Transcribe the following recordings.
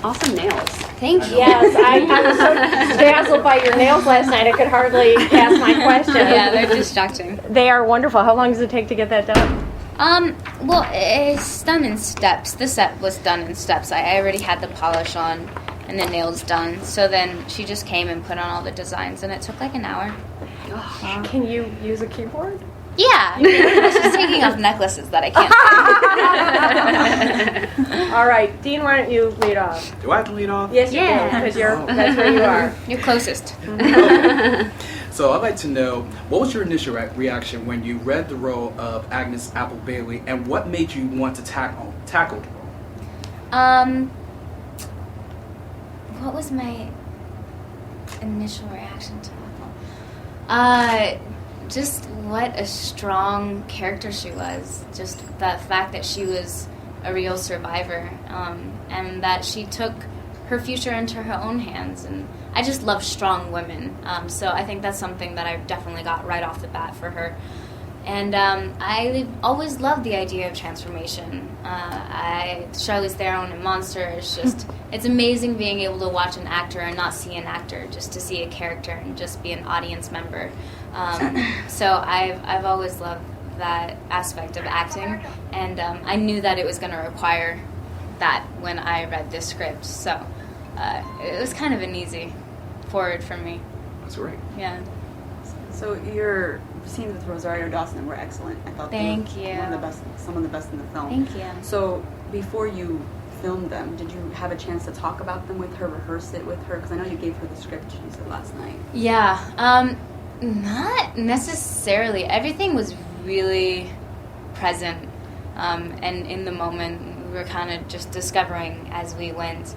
awesome nails. Thank you. Yes, I was so dazzled by your nails last night, I could hardly ask my question. Yeah, they're distracting. They are wonderful. How long does it take to get that done? Well, it's done in steps. The set was done in steps. I already had the polish on and the nails done. So then she just came and put on all the designs, and it took like an hour. Can you use a keyboard? Yeah. I was just taking off necklaces that I can't. All right, Dean, why don't you lead off? Do I have to lead off? Yes, you do, because that's where you are. You're closest. Okay. So I'd like to know, what was your initial reaction when you read the role of Agnes Apple Bailey, and what made you want to tackle the role? What was my initial reaction to Apple? Just what a strong character she was. Just the fact that she was a real survivor, and that she took her future into her own hands. And I just love strong women. So I think that's something that I definitely got right off the bat for her. And I always loved the idea of transformation. Charlize Theron in Monster is just, it's amazing being able to watch an actor and not see an actor, just to see a character and just be an audience member. So I've always loved that aspect of acting, and I knew that it was going to require that when I read this script. So it was kind of an easy forward for me. That's great. Yeah. So your scenes with Rosario Dawson were excellent. I thought Thank they were you. some of the best in the film. Thank you. So before you filmed them, did you have a chance to talk about them with her, rehearse it with her? Because I know you gave her the script, you said last night. Yeah. Not necessarily. Everything was really present, and in the moment. We were kind of just discovering as we went.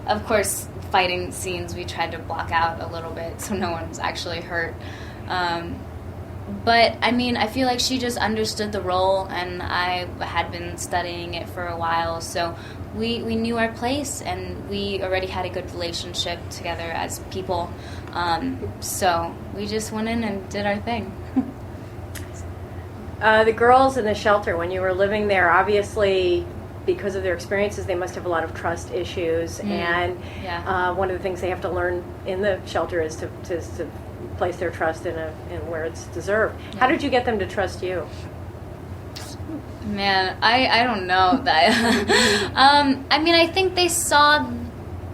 Of course, fighting scenes we tried to block out a little bit so no one was actually hurt. But, I mean, I feel like she just understood the role, and I had been studying it for a while, so we knew our place, and we already had a good relationship together as people. So we just went in and did our thing. The girls in the shelter, when you were living there, obviously, because of their experiences, they must have a lot of trust issues. And one of the things they have to learn in the shelter is to place their trust in where it's deserved. Yeah. How did you get them to trust you? Man, I don't know that. I mean, I think they saw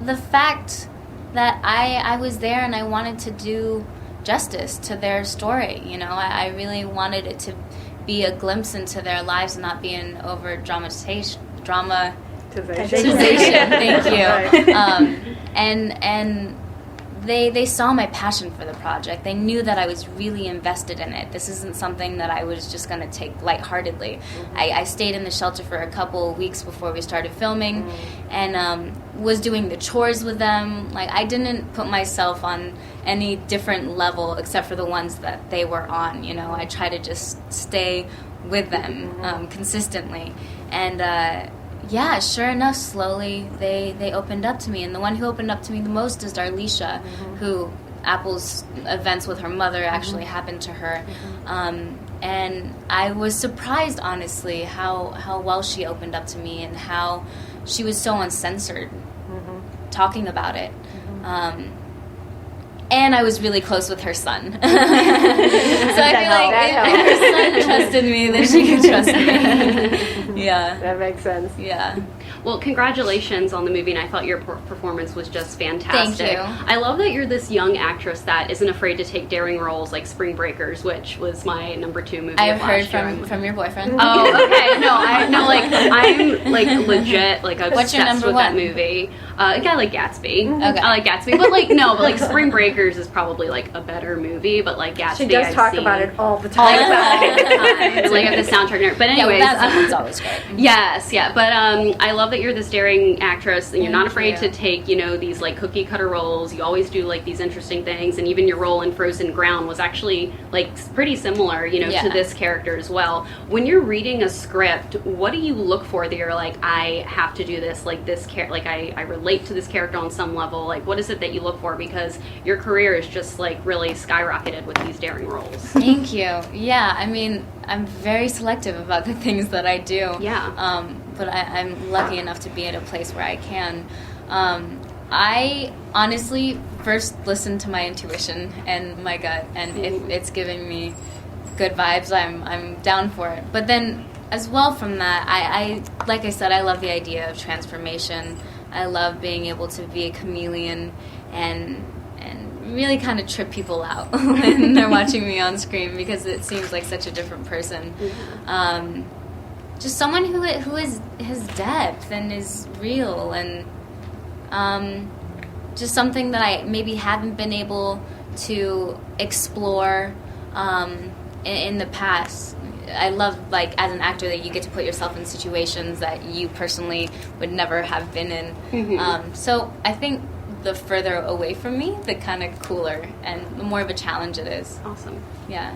the fact that I was there and I wanted to do justice to their story. You know, I really wanted it to be a glimpse into their lives and not be an over dramatization. Thank you. And they saw my passion for the project. They knew that I was really invested in it. This isn't something that I was just going to take lightheartedly. I stayed in the shelter for a couple of weeks before we started filming, and was doing the chores with them. Like, I didn't put myself on any different level except for the ones that they were on. You know, I try to just stay with them consistently. And yeah, sure enough, slowly they opened up to me. And the one who opened up to me the most is Darlisha, who Apple's events with her mother actually happened to her. And I was surprised, honestly, how well she opened up to me and how she was so uncensored talking about it. And I was really close with her son. So I feel like if her son trusted me, then she could trust me. Yeah. That makes sense. Yeah. Well, congratulations on the movie, and I thought your performance was just fantastic. Thank you. I love that you're this young actress that isn't afraid to take daring roles like Spring Breakers, which was my number 2 movie I've of heard last year. from your boyfriend. Oh, okay. No, I'm like legit like obsessed What's your number with one? that movie. A guy like Gatsby. Okay. I like Gatsby, but like Spring Breakers is probably like a better movie, but like Gatsby, She does I've talk seen about it all the all the time. time. Like I'm the soundtrack nerd. But anyways, that one's always great. yes, yeah. But I love that you're this daring actress and you're not afraid Thank you. to take, you know, these like cookie cutter roles. You always do like these interesting things, and even your role in Frozen Ground was actually like pretty similar, you know, to this character as well. When you're reading a script, what do you look for that you're like, I have to do this, like this like I relate to this character on some level? Like, what is it that you look for? Because your career is just like really skyrocketed with these daring roles. Thank you. Yeah, I mean, I'm very selective about the things that I do. Yeah. but I'm lucky enough to be at a place where I can. I honestly first listen to my intuition and my gut, and if it's giving me good vibes, I'm down for it. But then, as well from that, I like I said, I love the idea of transformation. I love being able to be a chameleon and really kind of trip people out when they're watching me on screen, because it seems like such a different person. Just someone who has depth and is real, and just something that I maybe haven't been able to explore in the past. I love, like, as an actor, that you get to put yourself in situations that you personally would never have been in. So I think the further away from me, the kind of cooler and the more of a challenge it is. Awesome. Yeah.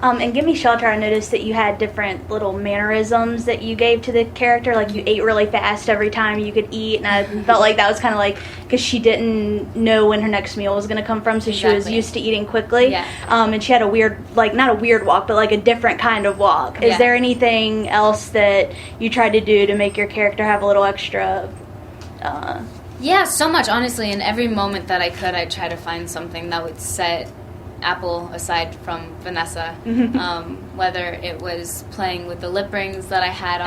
In Gimme Shelter, I noticed that you had different little mannerisms that you gave to the character. Like, you ate really fast every time you could eat, and I felt like that was kind of like, because she didn't know when her next meal was going to come from, so she was used to eating quickly. Yeah. And she had a weird, like, not a weird walk, but like a different kind of walk. Is there anything else that you tried to do to make your character have a little extra... Yeah, so much, honestly. In every moment that I could, I'd try to find something that would set Apple aside from Vanessa. Whether it was playing with the lip rings that I had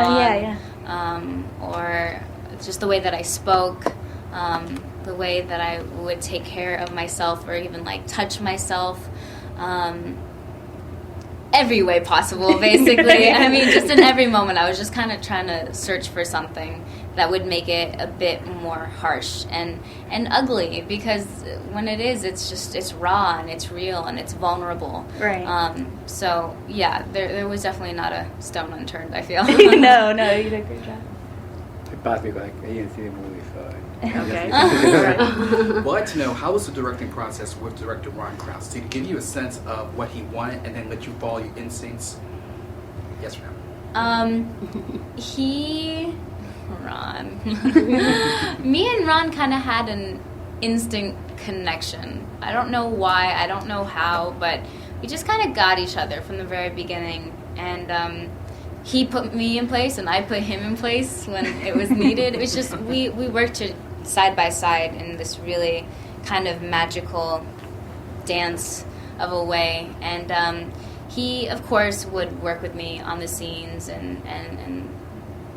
on, or just the way that I spoke, the way that I would take care of myself, or even, like, touch myself. Every way possible, basically. I mean, just in every moment, I was just kind of trying to search for something that would make it a bit more harsh and ugly, because when it is, it's raw and it's real and it's vulnerable. Right. So, yeah, there was definitely not a stone unturned, I feel. No, you did a great job. It passed me like, I didn't see the movie, so... Okay. Well, I'd like to know, how was the directing process with director Ron Krause? Did he give you a sense of what he wanted and then let you follow your instincts? Yes or no? Ron. Me and Ron kind of had an instinct connection. I don't know why, I don't know how, but we just kind of got each other from the very beginning. And he put me in place and I put him in place when it was needed. It was just, we worked side by side in this really kind of magical dance of a way. And he, of course, would work with me on the scenes and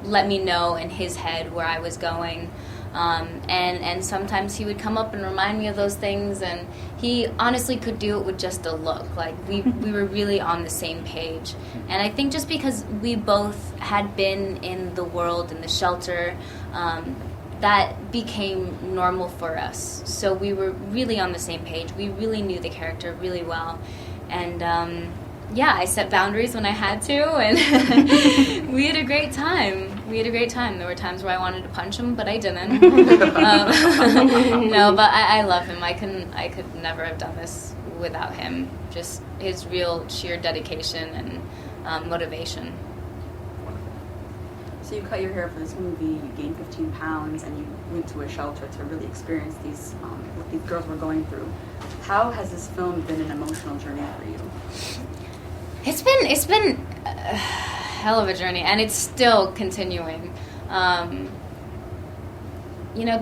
let me know in his head where I was going. And sometimes he would come up and remind me of those things, and he honestly could do it with just a look. Like, we were really on the same page. And I think just because we both had been in the world, in the shelter, that became normal for us. So we were really on the same page. We really knew the character really well. And yeah, I set boundaries when I had to, and we had a great time. There were times where I wanted to punch him, but I didn't. No, but I love him. I could never have done this without him. Just his real sheer dedication and motivation. So you cut your hair for this movie, you gained 15 pounds, and you went to a shelter to really experience these what these girls were going through. How has this film been an emotional journey for you? It's been a hell of a journey, and it's still continuing. You know,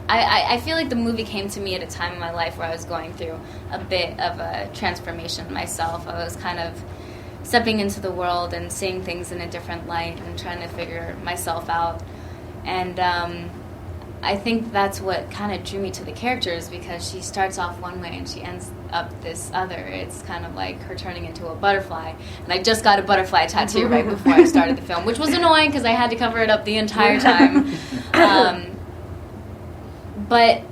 I feel like the movie came to me at a time in my life where I was going through a bit of a transformation myself. I was kind of stepping into the world and seeing things in a different light and trying to figure myself out. And I think that's what kind of drew me to the characters, because she starts off one way and she ends up this other. It's kind of like her turning into a butterfly. And I just got a butterfly tattoo right before I started the film, which was annoying because I had to cover it up the entire time. But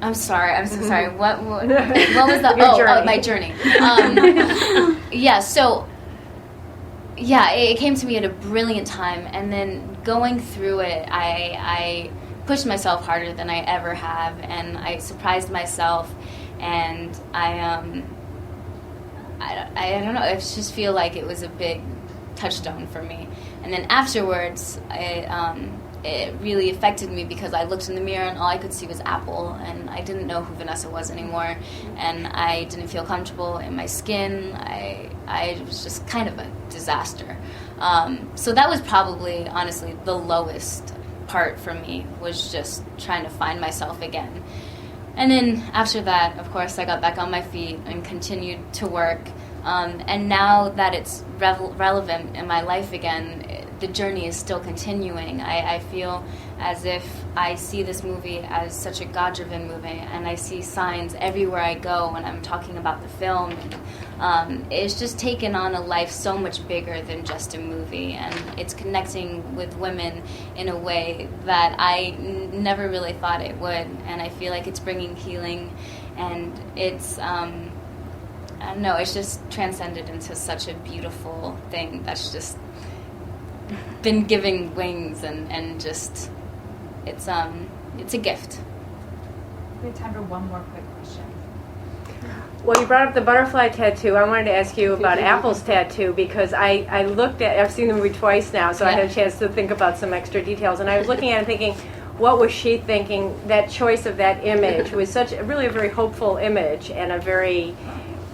I'm so sorry. What was the my journey? Yeah, so yeah, it came to me at a brilliant time, and then going through it, I pushed myself harder than I ever have, and I surprised myself, and I don't know, I just feel like it was a big touchstone for me. And then afterwards, it really affected me because I looked in the mirror and all I could see was Apple, and I didn't know who Vanessa was anymore, and I didn't feel comfortable in my skin. I was just kind of a disaster. So that was probably, honestly, the lowest part for me, was just trying to find myself again. And then after that, of course, I got back on my feet and continued to work. And now that it's relevant in my life again, the journey is still continuing. I feel as if I see this movie as such a God-driven movie, and I see signs everywhere I go when I'm talking about the film. It's just taken on a life so much bigger than just a movie, and it's connecting with women in a way that I never really thought it would, and I feel like it's bringing healing, and it's I don't know, it's just transcended into such a beautiful thing that's just been giving wings, and just it's a gift. We have time for one more quick question. Well, you brought up the butterfly tattoo. I wanted to ask you about Apple's tattoo, because I looked at, I've seen the movie twice now, so I had a chance to think about some extra details, and I was looking at it thinking, what was she thinking? That choice of that image was really a very hopeful image, and a very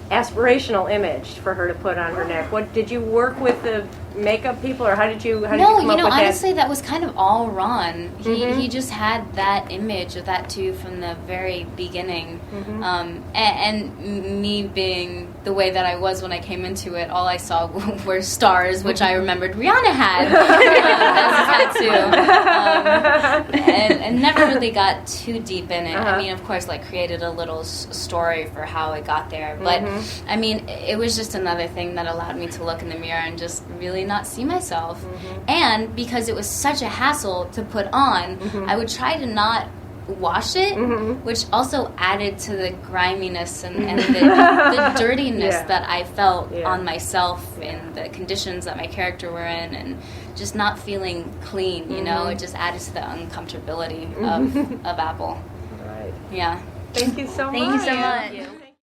aspirational image for her to put on her neck. What did you work with the makeup people, or how did you come up with that? Honestly, that was kind of all Ron. He just had that image of that too from the very beginning. And me being the way that I was when I came into it, all I saw were stars, which I remembered Rihanna had as a tattoo. And never really got too deep in it. I mean, of course, like created a little story for how it got there, but I mean, it was just another thing that allowed me to look in the mirror and just really not see myself. And because it was such a hassle to put on, I would try to not wash it, which also added to the griminess and the dirtiness that I felt on myself in the conditions that my character were in, and just not feeling clean, you know, it just added to the uncomfortability of Apple. Right. Yeah. Thank you so much. Thank you so much.